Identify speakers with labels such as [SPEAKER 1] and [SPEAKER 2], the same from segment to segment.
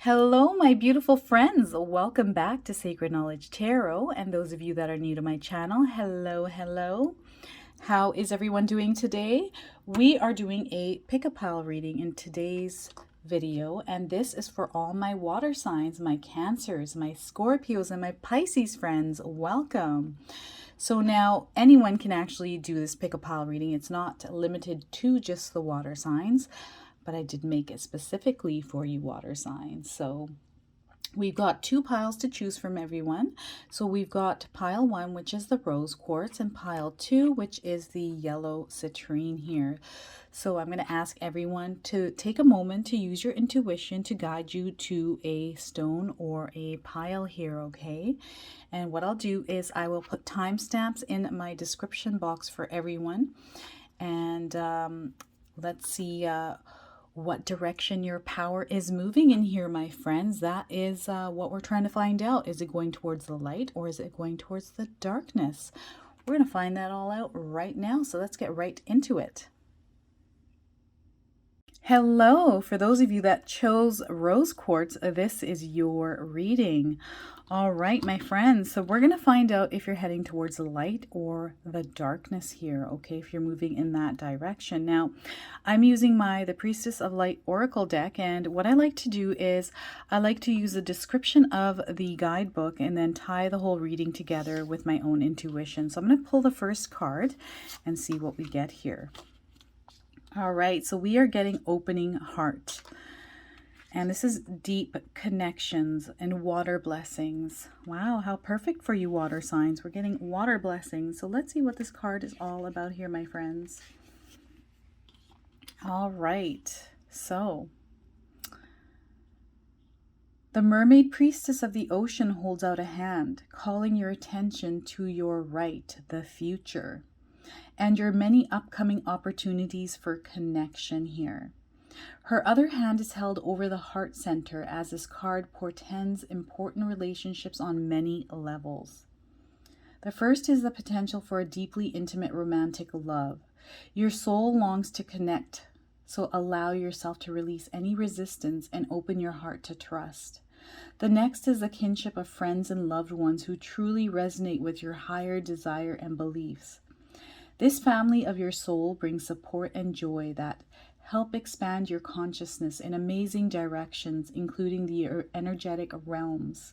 [SPEAKER 1] Hello, my beautiful friends. Welcome back to Sacred Knowledge Tarot. And those of you that are new to my channel, hello, hello. How is everyone doing today? We are doing a pick-a-pile reading in today's video, and this is for all my water signs, my Cancers, my Scorpios, and my Pisces friends. Welcome. So now anyone can actually do this pick-a-pile reading. It's not limited to just the water signs, but I did make it specifically for you water signs. So we've got two piles to choose from, everyone. So we've got pile 1, which is the rose quartz, and pile 2, which is the yellow citrine here. So I'm going to ask everyone to take a moment to use your intuition to guide you to a stone or a pile here, okay? And what I'll do is I will put timestamps in my description box for everyone. And let's see what direction your power is moving in here, my friends. That is what we're trying to find out. Is it going towards the light or is it going towards the darkness? We're going to find that all out right now. So let's get right into it. Hello, for those of you that chose rose quartz, this is your reading. All right, my friends, so we're going to find out if you're heading towards the light or the darkness here, okay, if you're moving in that direction. Now, I'm using the Priestess of Light Oracle deck, and what I like to do is I like to use the description of the guidebook and then tie the whole reading together with my own intuition. So I'm going to pull the first card and see what we get here. All right, so we are getting opening heart. And this is deep connections and water blessings. Wow, how perfect for you water signs. We're getting water blessings. So let's see what this card is all about here, my friends. All right, so the mermaid priestess of the ocean holds out a hand, calling your attention to your right, the future, and your many upcoming opportunities for connection here. Her other hand is held over the heart center, as this card portends important relationships on many levels. The first is the potential for a deeply intimate romantic love. Your soul longs to connect, so allow yourself to release any resistance and open your heart to trust. The next is the kinship of friends and loved ones who truly resonate with your higher desire and beliefs. This family of your soul brings support and joy that help expand your consciousness in amazing directions, including the energetic realms.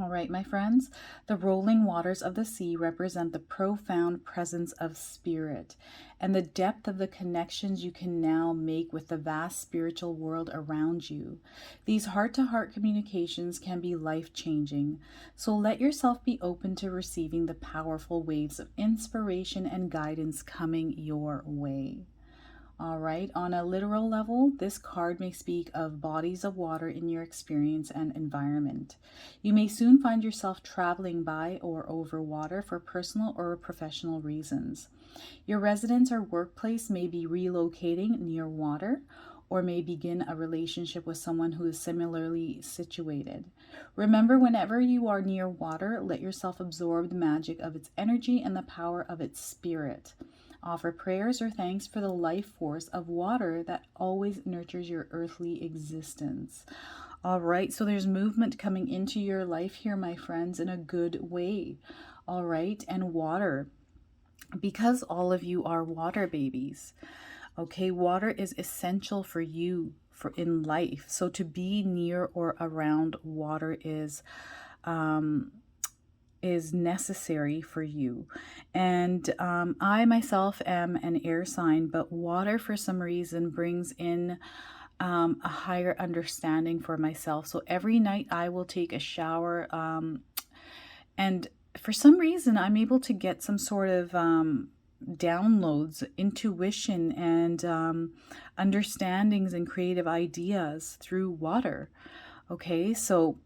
[SPEAKER 1] All right, my friends, the rolling waters of the sea represent the profound presence of spirit and the depth of the connections you can now make with the vast spiritual world around you. These heart-to-heart communications can be life-changing, so let yourself be open to receiving the powerful waves of inspiration and guidance coming your way. All right, on a literal level, this card may speak of bodies of water in your experience and environment. You may soon find yourself traveling by or over water for personal or professional reasons. Your residence or workplace may be relocating near water or may begin a relationship with someone who is similarly situated. Remember, whenever you are near water, let yourself absorb the magic of its energy and the power of its spirit. Offer prayers or thanks for the life force of water that always nurtures your earthly existence. All right, so there's movement coming into your life here, my friends, in a good way. All right, and water, because all of you are water babies. Okay, water is essential for you in life. So to be near or around water is necessary for you. And I myself am an air sign, but water for some reason brings in a higher understanding for myself. So every night I will take a shower, and for some reason I'm able to get some sort of downloads, intuition, and understandings and creative ideas through water. Okay, so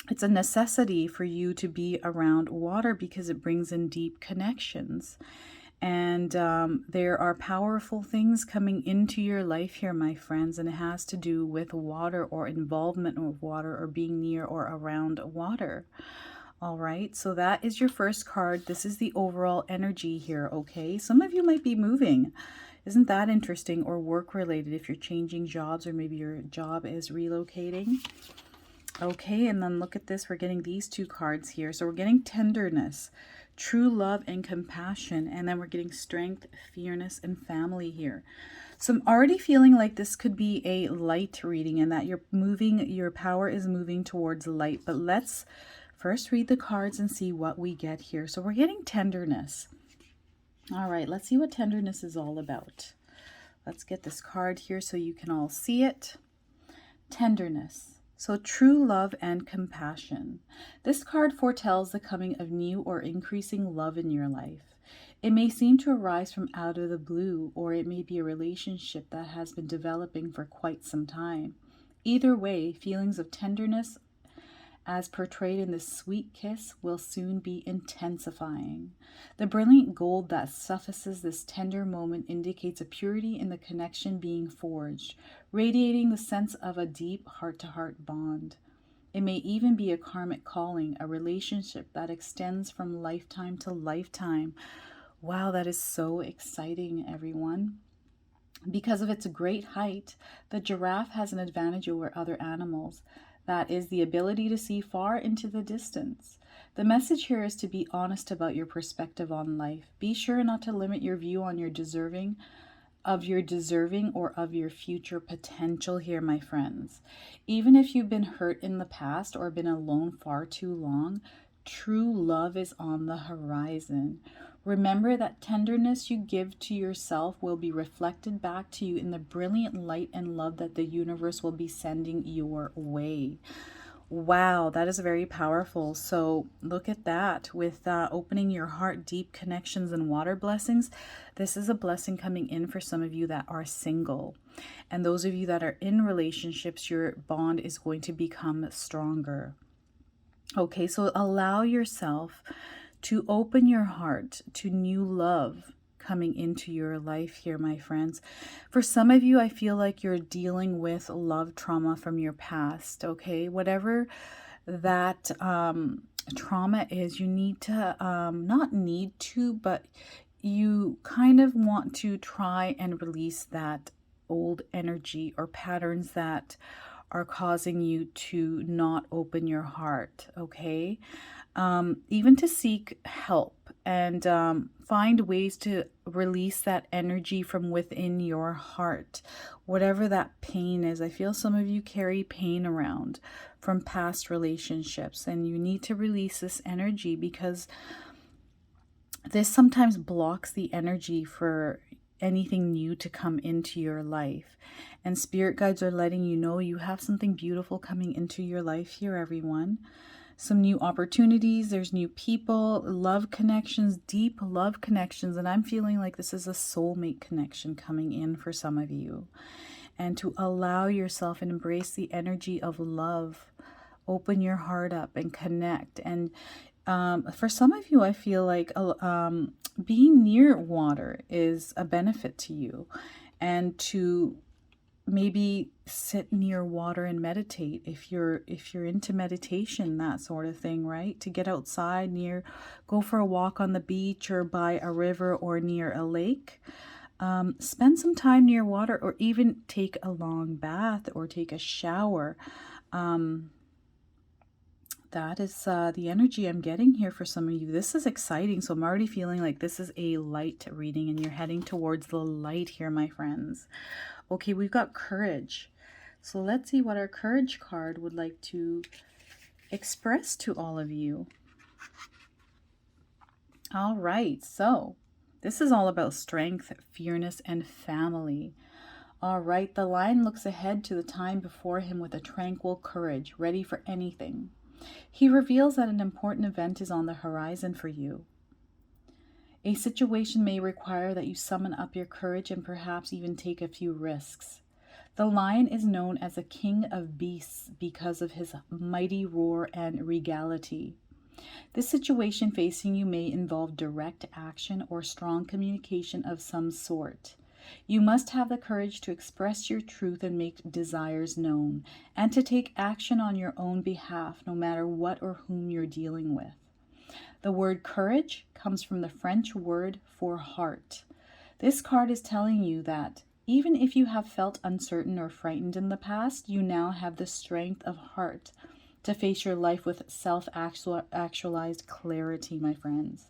[SPEAKER 1] it's a necessity for you to be around water because it brings in deep connections. And there are powerful things coming into your life here, my friends, and it has to do with water or involvement with water or being near or around water. All right, so that is your first card. This is the overall energy here, okay? Some of you might be moving. Isn't that interesting? Or work related if you're changing jobs, or maybe your job is relocating. Okay, and then look at this. We're getting these two cards here. So we're getting tenderness, true love and compassion. And then we're getting strength, fairness, and family here. So I'm already feeling like this could be a light reading and that your power is moving towards light. But let's first read the cards and see what we get here. So we're getting tenderness. All right, let's see what tenderness is all about. Let's get this card here so you can all see it. Tenderness. So true love and compassion. This card foretells the coming of new or increasing love in your life. It may seem to arise from out of the blue, or it may be a relationship that has been developing for quite some time. Either way, feelings of tenderness, as portrayed in this sweet kiss, will soon be intensifying. The brilliant gold that suffices this tender moment indicates a purity in the connection being forged, radiating the sense of a deep heart-to-heart bond. It may even be a karmic calling, a relationship that extends from lifetime to lifetime. Wow, that is so exciting, everyone. Because of its great height, the giraffe has an advantage over other animals. That is the ability to see far into the distance. The message here is to be honest about your perspective on life. Be sure not to limit your view on your deserving or of your future potential here, my friends. Even if you've been hurt in the past or been alone far too long, true love is on the horizon. Remember that tenderness you give to yourself will be reflected back to you in the brilliant light and love that the universe will be sending your way. Wow, that is very powerful. So look at that with opening your heart, deep connections and water blessings. This is a blessing coming in for some of you that are single. And those of you that are in relationships, your bond is going to become stronger. Okay, so allow yourself to open your heart to new love coming into your life here, my friends. For some of you, I feel like you're dealing with love trauma from your past, okay? Whatever that trauma is, you need to, not need to, but you kind of want to try and release that old energy or patterns that are causing you to not open your heart, okay? Even to seek help and find ways to release that energy from within your heart, whatever that pain is. I feel some of you carry pain around from past relationships, and you need to release this energy because this sometimes blocks the energy for anything new to come into your life. And spirit guides are letting you know you have something beautiful coming into your life here, everyone. Some new opportunities, there's new people, love connections, deep love connections. And I'm feeling like this is a soulmate connection coming in for some of you. And to allow yourself and embrace the energy of love, open your heart up and connect. And for some of you, I feel like being near water is a benefit to you, and to maybe sit near water and meditate if you're into meditation, that sort of thing, right? To get outside, go for a walk on the beach or by a river or near a lake. Spend some time near water, or even take a long bath or take a shower. That is the energy I'm getting here for some of you. This is exciting. So I'm already feeling like this is a light reading and you're heading towards the light here, my friends. Okay, we've got courage. So let's see what our courage card would like to express to all of you. All right, so this is all about strength, fairness, and family. All right, the lion looks ahead to the time before him with a tranquil courage, ready for anything. He reveals that an important event is on the horizon for you. A situation may require that you summon up your courage and perhaps even take a few risks. The lion is known as a king of beasts because of his mighty roar and regality. This situation facing you may involve direct action or strong communication of some sort. You must have the courage to express your truth and make desires known, and to take action on your own behalf, no matter what or whom you're dealing with. The word courage comes from the French word for heart. This card is telling you that even if you have felt uncertain or frightened in the past, you now have the strength of heart to face your life with self-actualized clarity, my friends.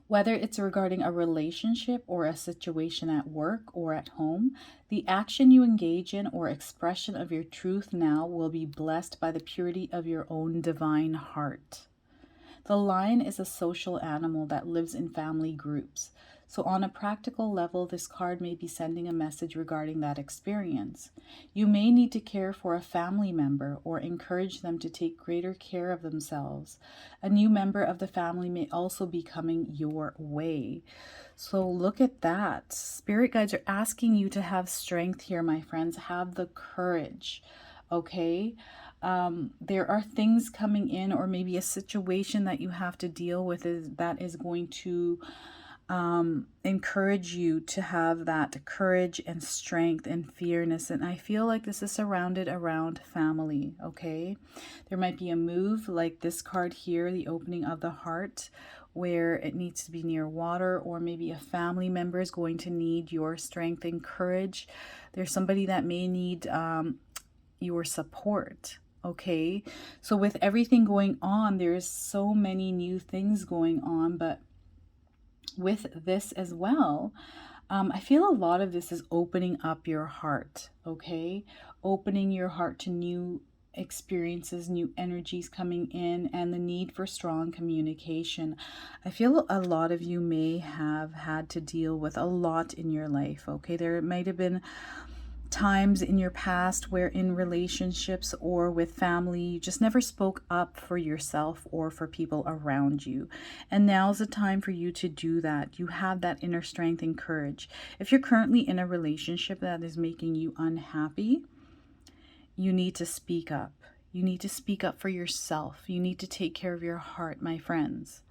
[SPEAKER 1] Whether it's regarding a relationship or a situation at work or at home, the action you engage in or expression of your truth now will be blessed by the purity of your own divine heart. The lion is a social animal that lives in family groups. So on a practical level, this card may be sending a message regarding that experience. You may need to care for a family member or encourage them to take greater care of themselves. A new member of the family may also be coming your way. So look at that. Spirit guides are asking you to have strength here, my friends. Have the courage, okay? There are things coming in, or maybe a situation that you have to deal with that is going to encourage you to have that courage and strength and fearness. And I feel like this is surrounded around family, okay? There might be a move like this card here, the opening of the heart, where it needs to be near water, or maybe a family member is going to need your strength and courage. There's somebody that may need your support. Okay, so with everything going on, there's so many new things going on, but with this as well, I feel a lot of this is opening up your heart, okay? Opening your heart to new experiences, new energies coming in, and the need for strong communication. I feel a lot of you may have had to deal with a lot in your life, okay? There might have been times in your past where in relationships or with family you just never spoke up for yourself or for people around you, and now's the time for you to do that. You have that inner strength and courage. If you're currently in a relationship that is making you unhappy, you need to speak up. You need to speak up for yourself. You need to take care of your heart, my friends.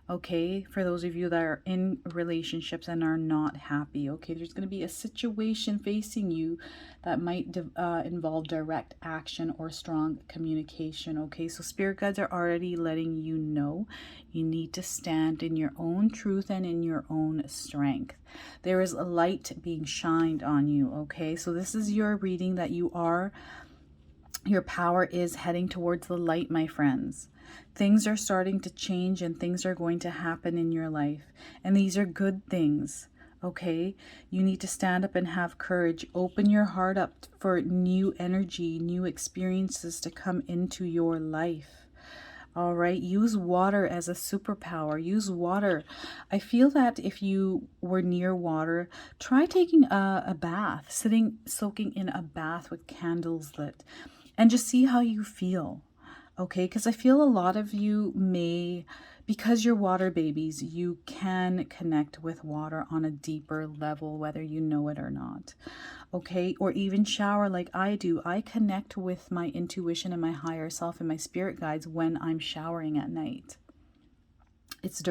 [SPEAKER 1] Okay, for those of you that are in relationships and are not happy, okay, there's going to be a situation facing you that might involve direct action or strong communication. Okay, so spirit guides are already letting you know you need to stand in your own truth and in your own strength. There is a light being shined on you. Okay, so this is your reading that your power is heading towards the light, my friends. Things are starting to change and things are going to happen in your life. And these are good things, okay? You need to stand up and have courage. Open your heart up for new energy, new experiences to come into your life. All right, use water as a superpower. Use water. I feel that if you were near water, try taking a bath, soaking in a bath with candles lit, and just see how you feel. Okay, because I feel a lot of you may, because you're water babies, you can connect with water on a deeper level, whether you know it or not. Okay, or even shower like I do. I connect with my intuition and my higher self and my spirit guides when I'm showering at night. It's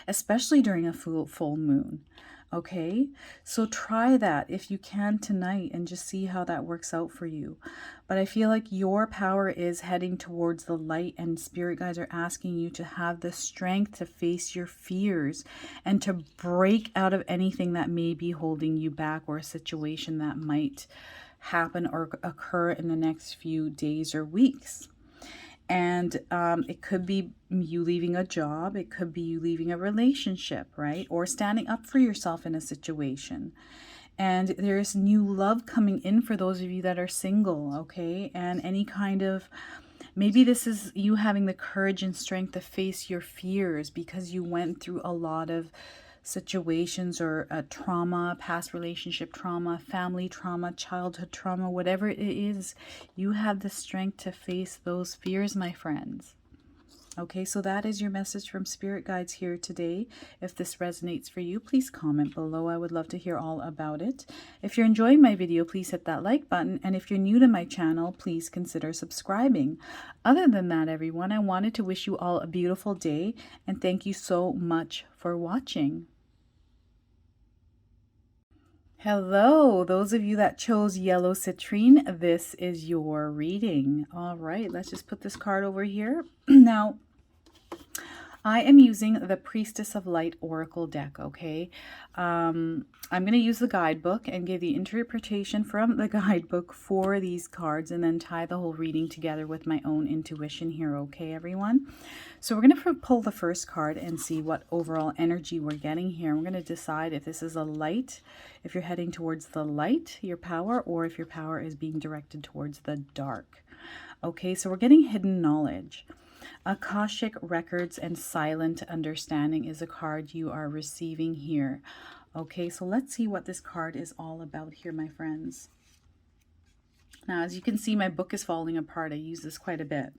[SPEAKER 1] especially during a full moon. Okay, so try that if you can tonight and just see how that works out for you. But I feel like your power is heading towards the light, and spirit guides are asking you to have the strength to face your fears and to break out of anything that may be holding you back, or a situation that might happen or occur in the next few days or weeks. And it could be you leaving a job. It could be you leaving a relationship, right? Or standing up for yourself in a situation. And there's new love coming in for those of you that are single, okay? And any kind of, maybe this is you having the courage and strength to face your fears because you went through a lot of situations or trauma, past relationship trauma, family trauma, childhood trauma, whatever it is, you have the strength to face those fears, my friends. Okay, so that is your message from spirit guides here today. If this resonates for you, please comment below. I would love to hear all about it. If you're enjoying my video, please hit that like button. And if you're new to my channel, please consider subscribing. Other than that, everyone, I wanted to wish you all a beautiful day. And thank you so much for watching. Hello, those of you that chose yellow citrine, this is your reading. All right, let's just put this card over here. Now, I am using the Priestess of Light Oracle deck, okay? I'm going to use the guidebook and give the interpretation from the guidebook for these cards and then tie the whole reading together with my own intuition here, okay, everyone? So we're going to pull the first card and see what overall energy we're getting here. We're going to decide if this is a light, if you're heading towards the light, your power, or if your power is being directed towards the dark. Okay, so we're getting hidden knowledge. Akashic Records and Silent Understanding is a card you are receiving here. Okay, so let's see what this card is all about here, my friends. Now, as you can see, my book is falling apart. I use this quite a bit.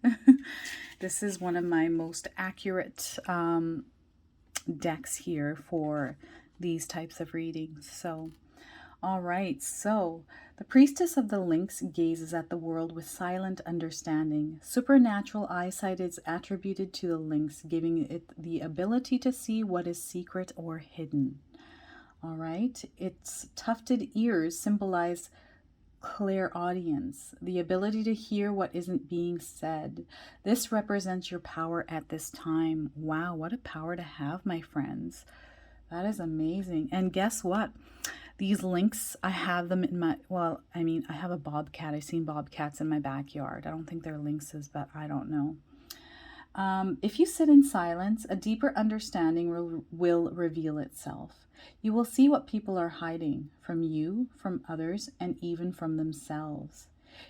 [SPEAKER 1] This is one of my most accurate decks here for these types of readings. So, all right, so the Priestess of the Lynx gazes at the world with silent understanding. Supernatural eyesight is attributed to the lynx, giving it the ability to see what is secret or hidden. All right, its tufted ears symbolize clairaudience, the ability to hear what isn't being said. This represents your power at this time. Wow, what a power to have, my friends. That is amazing. And guess what? These lynx, I have them in my, well, I mean, I have a bobcat. I've seen bobcats in my backyard. I don't think they're lynxes, but I don't know. If you sit in silence, a deeper understanding will reveal itself. You will see what people are hiding from you, from others, and even from themselves.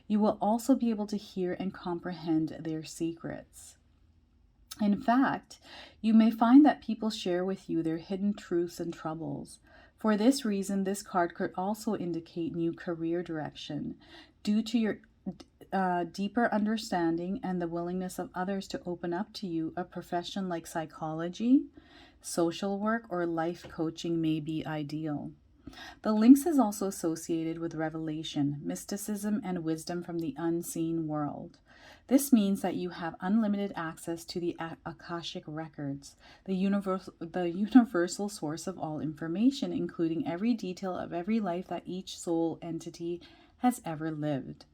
[SPEAKER 1] You will also be able to hear and comprehend their secrets. In fact, you may find that people share with you their hidden truths and troubles. For this reason, this card could also indicate new career direction. Due to your deeper understanding and the willingness of others to open up to you, a profession like psychology, social work, or life coaching may be ideal. The lynx is also associated with revelation, mysticism, and wisdom from the unseen world. This means that you have unlimited access to the Akashic Records, the universal source of all information, including every detail of every life that each soul entity has ever lived.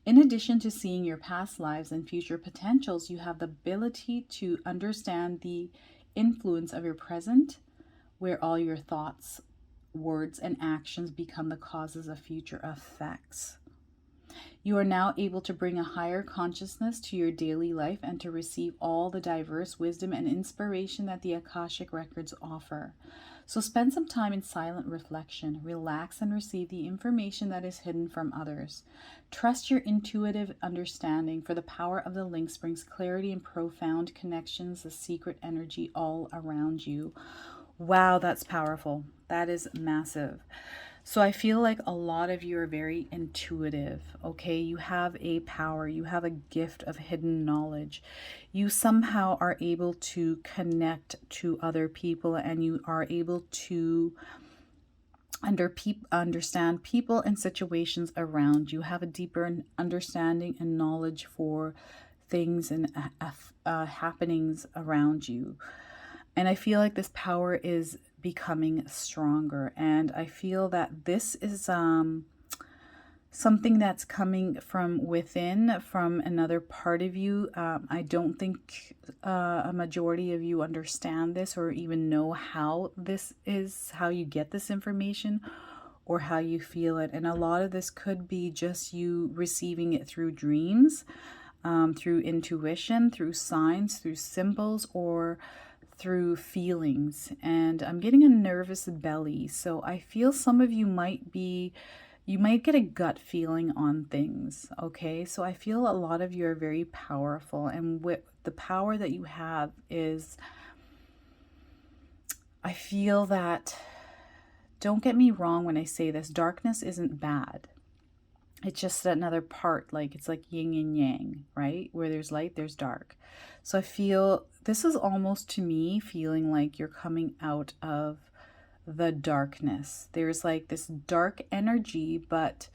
[SPEAKER 1] In addition to seeing your past lives and future potentials, you have the ability to understand the influence of your present, where all your thoughts, words, and actions become the causes of future effects. You are now able to bring a higher consciousness to your daily life and to receive all the diverse wisdom and inspiration that the Akashic Records offer. So spend some time in silent reflection, relax, and receive the information that is hidden from others. Trust your intuitive understanding, for the power of the lynx brings clarity and profound connections, the secret energy all around you. Wow, that's powerful. That is massive. So I feel like a lot of you are very intuitive, okay? You have a power, you have a gift of hidden knowledge. You somehow are able to connect to other people, and you are able to understand people and situations around you. Have a deeper understanding and knowledge for things and happenings around you. And I feel like this power is becoming stronger. And I feel that this is something that's coming from within, from another part of you. I don't think a majority of you understand this or even know how this is, how you get this information or how you feel it. And a lot of this could be just you receiving it through dreams, through intuition, through signs, through symbols, or through feelings. And I'm getting a nervous belly. So I feel some of you might get a gut feeling on things. Okay. So I feel a lot of you are very powerful. And with the power that you have is, I feel that, don't get me wrong when I say this, darkness isn't bad. It's just another part, like it's like yin and yang, right? Where there's light, there's dark. So I feel this is almost, to me, feeling like you're coming out of the darkness. There's like this dark energy, but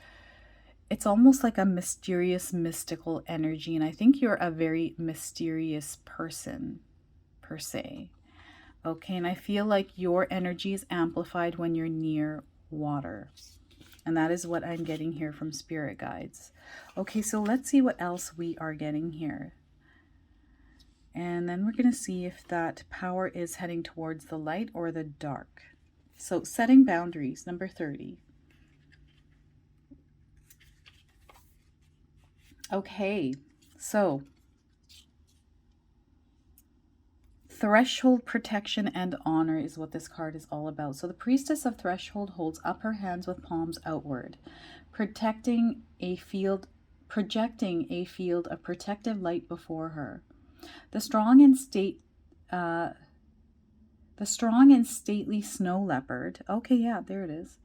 [SPEAKER 1] it's almost like a mysterious, mystical energy. And I think you're a very mysterious person, per se. Okay, and I feel like your energy is amplified when you're near water. And that is what I'm getting here from spirit guides. Okay, so let's see what else we are getting here. And then we're going to see if that power is heading towards the light or the dark. So setting boundaries, number 30. Okay, so threshold protection and honor is what this card is all about. So the priestess of threshold holds up her hands with palms outward, projecting a field of protective light before her. The strong and stately snow leopard, okay, yeah, there it is,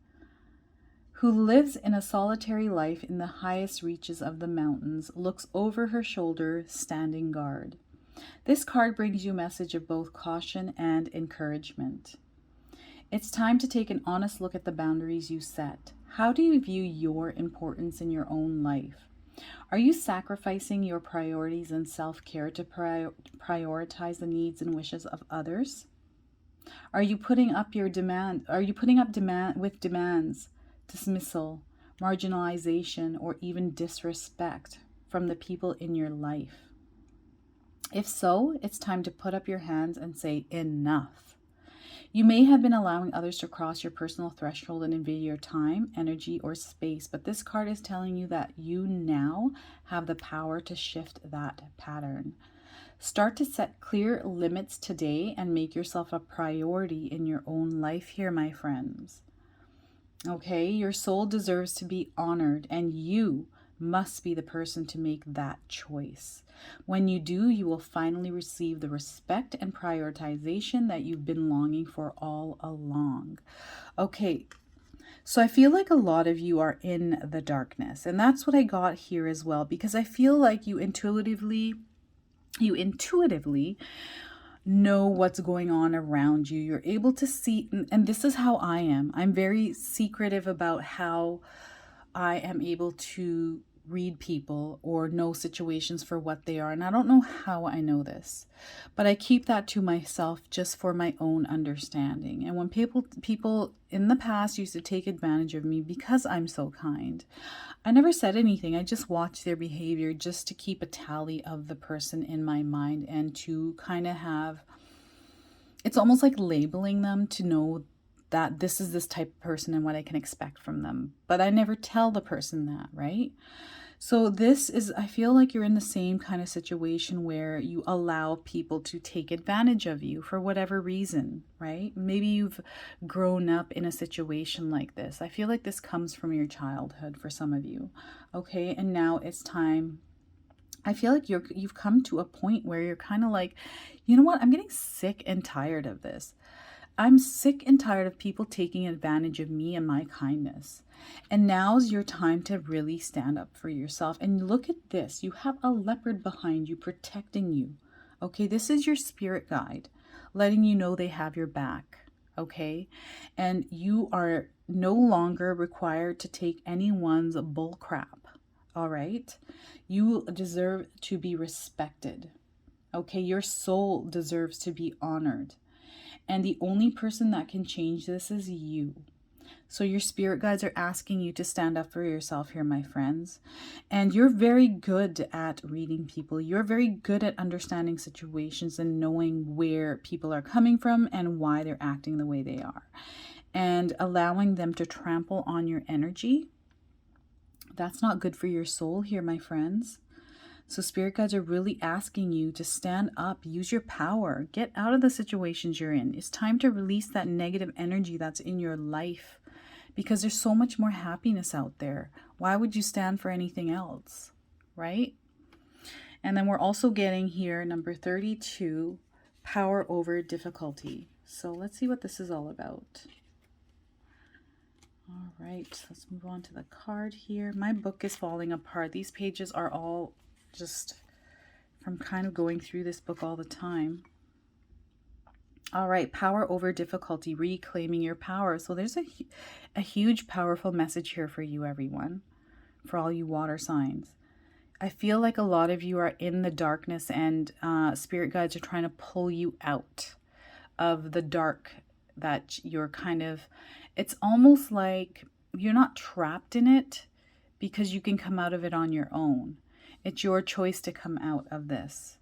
[SPEAKER 1] who lives in a solitary life in the highest reaches of the mountains, looks over her shoulder, standing guard. This card brings you a message of both caution and encouragement. It's time to take an honest look at the boundaries you set. How do you view your importance in your own life? Are you sacrificing your priorities and self-care to prioritize the needs and wishes of others? Are you putting up demands, dismissal, marginalization, or even disrespect from the people in your life? If so, it's time to put up your hands and say enough. You may have been allowing others to cross your personal threshold and invade your time, energy, or space, but this card is telling you that you now have the power to shift that pattern. Start to set clear limits today and make yourself a priority in your own life here, my friends. Okay, your soul deserves to be honored, and you must be the person to make that choice. When you do, you will finally receive the respect and prioritization that you've been longing for all along. Okay, so I feel like a lot of you are in the darkness, and that's what I got here as well, because I feel like you intuitively know what's going on around you. You're able to see, and this is how I am. I'm very secretive about how I am able to read people or know situations for what they are. And I don't know how I know this, but I keep that to myself just for my own understanding. And when people in the past used to take advantage of me because I'm so kind, I never said anything. I just watched their behavior just to keep a tally of the person in my mind and to kind of have, it's almost like labeling them to know that this is this type of person and what I can expect from them. But I never tell the person that, right? So this is, I feel like you're in the same kind of situation where you allow people to take advantage of you for whatever reason, right? Maybe you've grown up in a situation like this. I feel like this comes from your childhood for some of you, okay? And now it's time. I feel like you've come to a point where you're kind of like, you know what? I'm getting sick and tired of this. I'm sick and tired of people taking advantage of me and my kindness. And now's your time to really stand up for yourself. And look at this. You have a leopard behind you protecting you. Okay, this is your spirit guide, letting you know they have your back. Okay, and you are no longer required to take anyone's bull crap. All right, you deserve to be respected. Okay, your soul deserves to be honored. And the only person that can change this is you. So your spirit guides are asking you to stand up for yourself here, my friends. And you're very good at reading people. You're very good at understanding situations and knowing where people are coming from and why they're acting the way they are. And allowing them to trample on your energy. That's not good for your soul here, my friends. So spirit guides are really asking you to stand up, use your power, get out of the situations you're in. It's time to release that negative energy that's in your life because there's so much more happiness out there. Why would you stand for anything else, right? And then we're also getting here, number 32, power over difficulty. So let's see what this is all about. All right, let's move on to the card here. My book is falling apart. These pages are all just from kind of going through this book all the time. All right, power over difficulty, reclaiming your power. So there's a huge, powerful message here for you, everyone, for all you water signs. I feel like a lot of you are in the darkness and spirit guides are trying to pull you out of the dark that you're kind of, it's almost like you're not trapped in it because you can come out of it on your own. It's your choice to come out of this.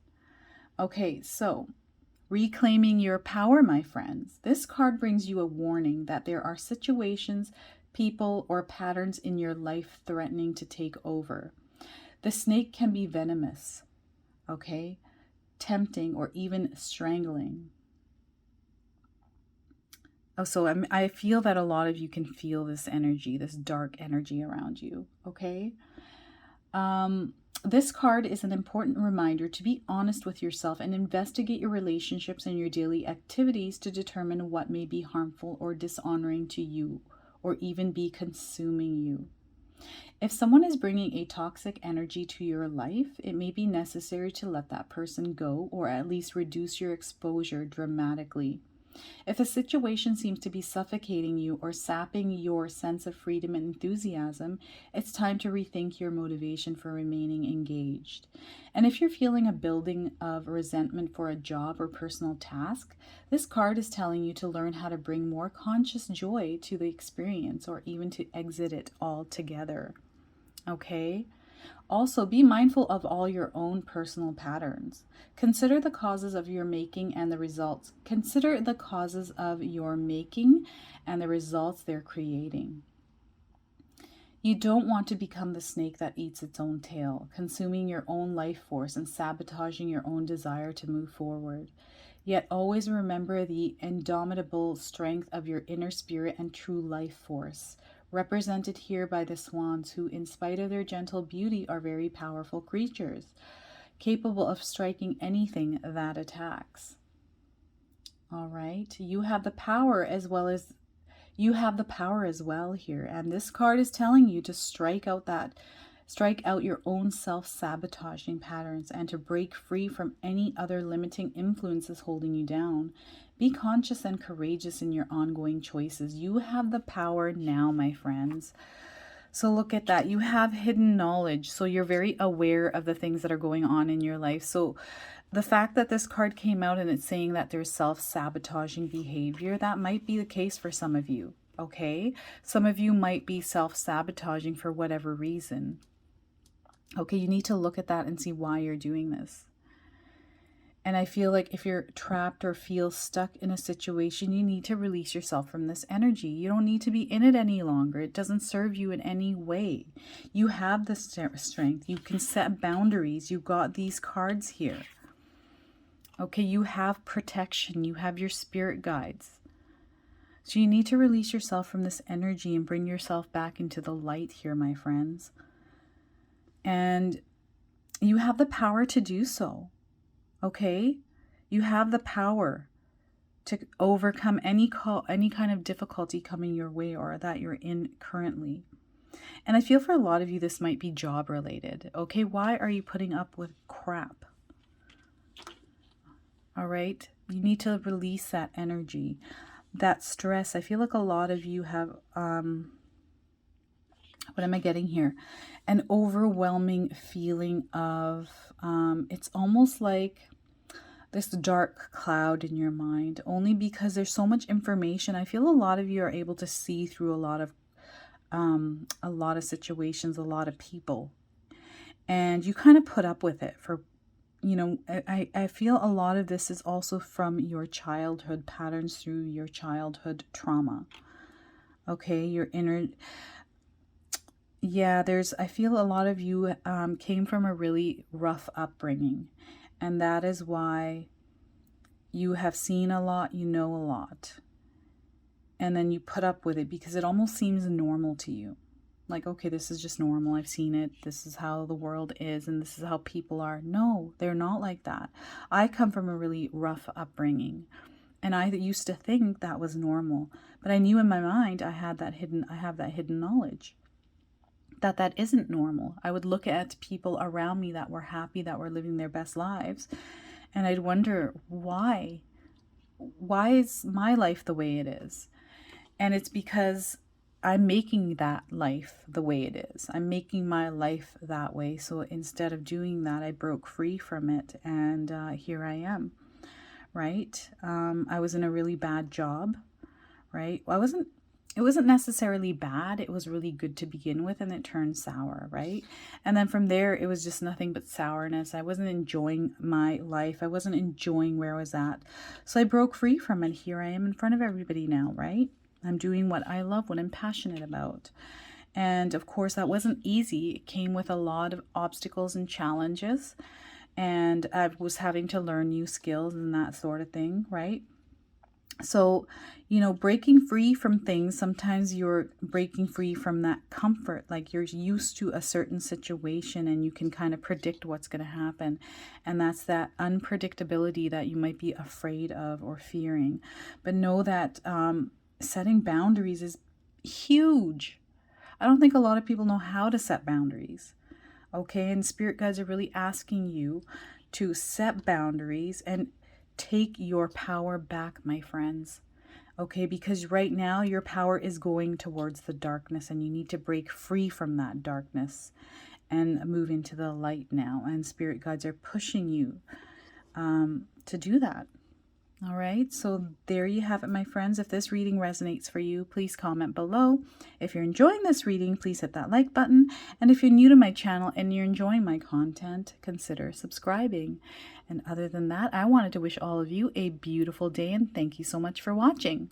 [SPEAKER 1] Okay, so reclaiming your power, my friends. This card brings you a warning that there are situations, people, or patterns in your life threatening to take over. The snake can be venomous, okay? Tempting, or even strangling. Oh, so I feel that a lot of you can feel this energy, this dark energy around you, okay? This card is an important reminder to be honest with yourself and investigate your relationships and your daily activities to determine what may be harmful or dishonoring to you, or even be consuming you. If someone is bringing a toxic energy to your life, it may be necessary to let that person go, or at least reduce your exposure dramatically. If a situation seems to be suffocating you or sapping your sense of freedom and enthusiasm, it's time to rethink your motivation for remaining engaged. And if you're feeling a building of resentment for a job or personal task, this card is telling you to learn how to bring more conscious joy to the experience, or even to exit it altogether. Okay? Also, be mindful of all your own personal patterns. Consider the causes of your making and the results. Consider the causes of your making and the results they're creating. You don't want to become the snake that eats its own tail, consuming your own life force and sabotaging your own desire to move forward. Yet always remember the indomitable strength of your inner spirit and true life force, represented here by the swans, who, in spite of their gentle beauty, are very powerful creatures, capable of striking anything that attacks. All right, you have the power as well here, and this card is telling you to strike out your own self-sabotaging patterns and to break free from any other limiting influences holding you down. Be conscious and courageous in your ongoing choices. You have the power now, my friends. So look at that. You have hidden knowledge. So you're very aware of the things that are going on in your life. So the fact that this card came out and it's saying that there's self-sabotaging behavior, that might be the case for some of you, okay? Some of you might be self-sabotaging for whatever reason. Okay, you need to look at that and see why you're doing this. And I feel like if you're trapped or feel stuck in a situation, you need to release yourself from this energy. You don't need to be in it any longer. It doesn't serve you in any way. You have the strength. You can set boundaries. You've got these cards here. Okay, you have protection. You have your spirit guides. So you need to release yourself from this energy and bring yourself back into the light here, my friends. And you have the power to do so. Okay, you have the power to overcome any kind of difficulty coming your way or that you're in currently. And I feel for a lot of you, this might be job related. Okay, why are you putting up with crap? All right, you need to release that energy, that stress. I feel like a lot of you have, what am I getting here? An overwhelming feeling of, it's almost like this dark cloud in your mind, only because there's so much information. I feel a lot of you are able to see through a lot of situations, a lot of people, and you kind of put up with it for, you know, I feel a lot of this is also from your childhood patterns, through your childhood trauma. Okay, your inner, yeah, I feel a lot of you came from a really rough upbringing. And that is why you have seen a lot, you know a lot. And then you put up with it because it almost seems normal to you. Like, okay, this is just normal. I've seen it. This is how the world is and this is how people are. No, they're not like that. I come from a really rough upbringing. And I used to think that was normal. But I knew in my mind I have that hidden knowledge. That isn't normal. I would look at people around me that were happy, that were living their best lives, and I'd wonder, why is my life the way it is? And it's because I'm making that life the way it is. I'm making my life that way. So instead of doing that, I broke free from it, and here I am, right? I was in a really bad job, right? it wasn't necessarily bad. It was really good to begin with, and it turned sour, right? And then from there, it was just nothing but sourness. I wasn't enjoying my life. I wasn't enjoying where I was at. So I broke free from it. Here I am in front of everybody now, right? I'm doing what I love, what I'm passionate about. And of course, that wasn't easy. It came with a lot of obstacles and challenges. And I was having to learn new skills and that sort of thing, right? So, breaking free from things, sometimes you're breaking free from that comfort, like you're used to a certain situation and you can kind of predict what's going to happen. And that's that unpredictability that you might be afraid of or fearing. But know that setting boundaries is huge. I don't think a lot of people know how to set boundaries. Okay, and spirit guides are really asking you to set boundaries and take your power back, my friends. Okay, because right now your power is going towards the darkness and you need to break free from that darkness and move into the light now. And spirit guides are pushing you to do that. All right, so there you have it, my friends. If this reading resonates for you, please comment below. If you're enjoying this reading, please hit that like button. And if you're new to my channel and you're enjoying my content, consider subscribing. And other than that, I wanted to wish all of you a beautiful day and thank you so much for watching.